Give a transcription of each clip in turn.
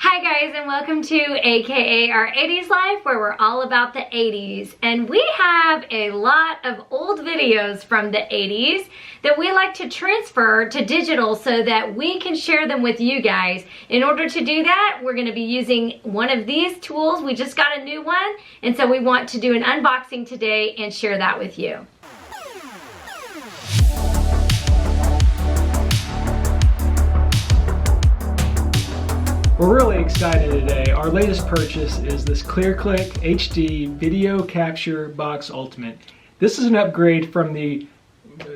Hi guys, and welcome to AKA Our 80s Life, where we're all about the 80s. And we have a lot of old videos from the 80s that we like to transfer to digital so that we can share them with you guys. In order to do that, we're going to be using one of these tools. We just got a new one, and so we want to do an unboxing today and share that with you. We're really excited today. Our latest purchase is this ClearClick HD Video Capture Box Ultimate. This is an upgrade from the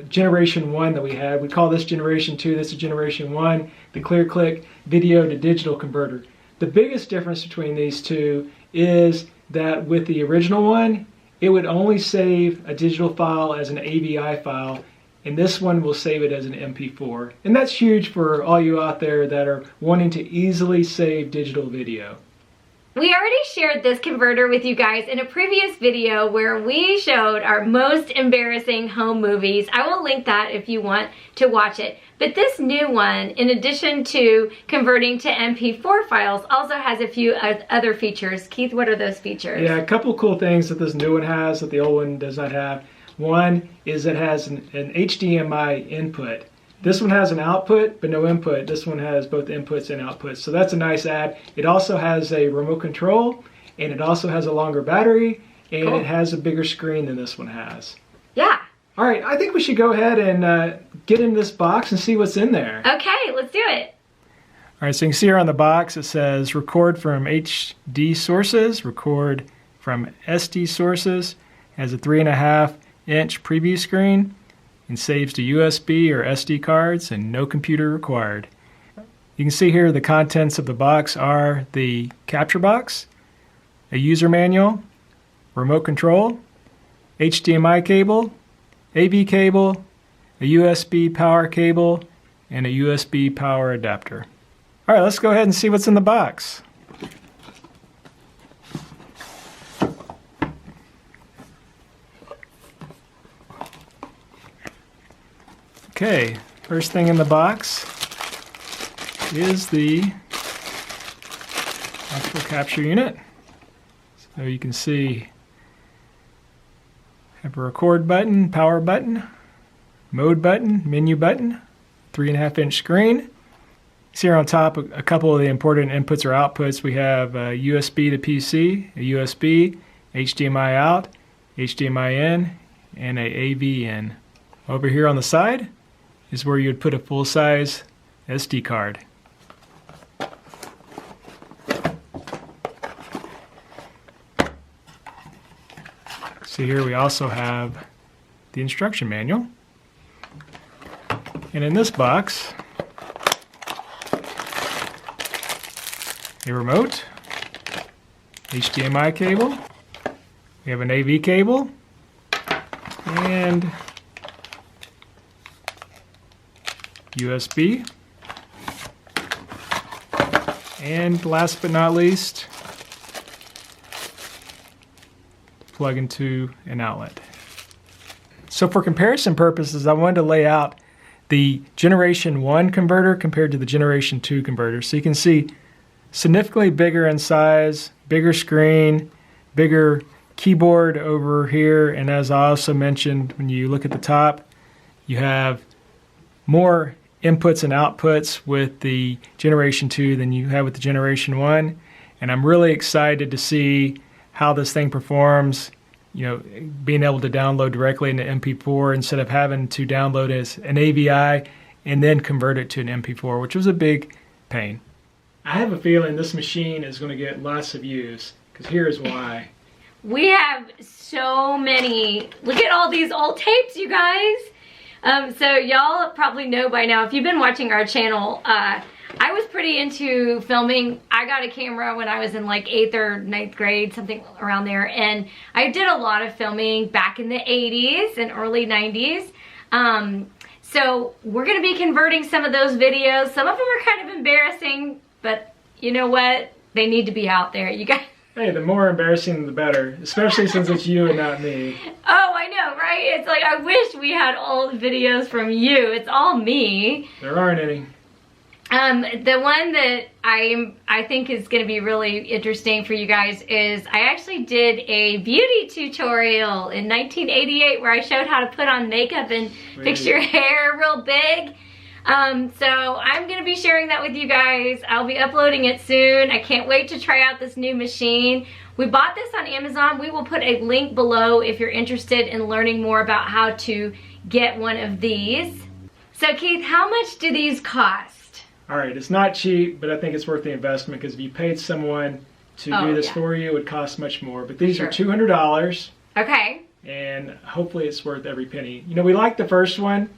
Generation 1 that we had. We call this Generation 2, this is Generation 1, the ClearClick Video to Digital Converter. The biggest difference between these two is that with the original one, it would only save a digital file as an AVI file, and this one will save it as an MP4. And that's huge for all you out there that are wanting to easily save digital video. We already shared this converter with you guys in a previous video where we showed our most embarrassing home movies. I will link that if you want to watch it. But this new one, in addition to converting to MP4 files, also has a few other features. Keith, what are those features? Yeah, a couple cool things that this new one has that the old one does not have. One is it has an HDMI input. This one has an output but no input. This one has both inputs and outputs. So that's a nice add. It also has a remote control, and it also has a longer battery, and It has a bigger screen than this one has. Yeah. All right, I think we should go ahead and get in this box and see what's in there. Okay, let's do it. All right, so you can see here on the box it says record from HD sources, record from SD sources. It has a 3.5-inch preview screen and saves to USB or SD cards and no computer required. You can see here the contents of the box are the capture box, a user manual, remote control, HDMI cable, AV cable, a USB power cable, and a USB power adapter. All right, let's go ahead and see what's in the box. Okay, first thing in the box is the actual capture unit. So you can see have a record button, power button, mode button, menu button, 3.5-inch screen. See here on top a couple of the important inputs or outputs. We have a USB to PC, a USB, HDMI out, HDMI in, and a AV in. Over here on the side is where you'd put a full-size SD card. So here we also have the instruction manual. And in this box, a remote, HDMI cable, we have an AV cable, and USB, and last but not least, plug into an outlet. So for comparison purposes, I wanted to lay out the Generation 1 converter compared to the Generation 2 converter. So you can see significantly bigger in size, bigger screen, bigger keyboard over here, and as I also mentioned, when you look at the top, you have more inputs and outputs with the Generation 2 than you have with the Generation 1, and I'm really excited to see how this thing performs, you know, being able to download directly into MP4 instead of having to download as an AVI and then convert it to an MP4, which was a big pain. I have a feeling this machine is going to get lots of views, because here's why. We have so many. Look at all these old tapes, you guys. So y'all probably know by now, if you've been watching our channel, I was pretty into filming. I got a camera when I was in like 8th or 9th grade, something around there, and I did a lot of filming back in the 80s and early 90s. So we're gonna be converting some of those videos. Some of them are kind of embarrassing, but you know what? They need to be out there, you guys. Hey, the more embarrassing the better, especially since it's you and not me. Oh, I know, right? It's like, I wish we had old videos from you. It's all me. There aren't any. The one that I think is going to be really interesting for you guys is I actually did a beauty tutorial in 1988 where I showed how to put on makeup and fix your hair real big. So I'm going to be sharing that with you guys. I'll be uploading it soon. I can't wait to try out this new machine. We bought this on Amazon. We will put a link below if you're interested in learning more about how to get one of these. So Keith, how much do these cost? All right, it's not cheap, but I think it's worth the investment because if you paid someone to do this for you, it would cost much more. But these are $200. Okay. And hopefully it's worth every penny. You know, we liked the first one.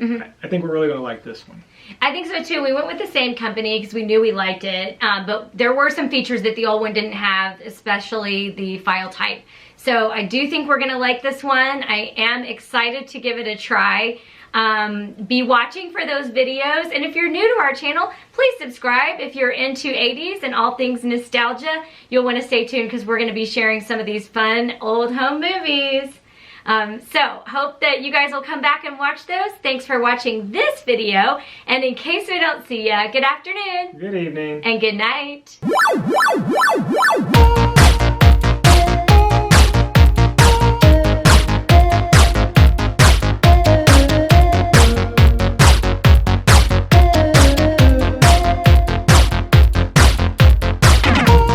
I think we're really going to like this one. I think so too. We went with the same company because we knew we liked it, but there were some features that the old one didn't have, especially the file type. So I do think we're going to like this one. I am excited to give it a try. Be watching for those videos, and if you're new to our channel, please subscribe. If you're into 80s and all things nostalgia, you'll want to stay tuned because we're going to be sharing some of these fun old home movies. So hope that you guys will come back and watch those. Thanks for watching this video, and in case we don't see ya, good afternoon, Good evening, and good night.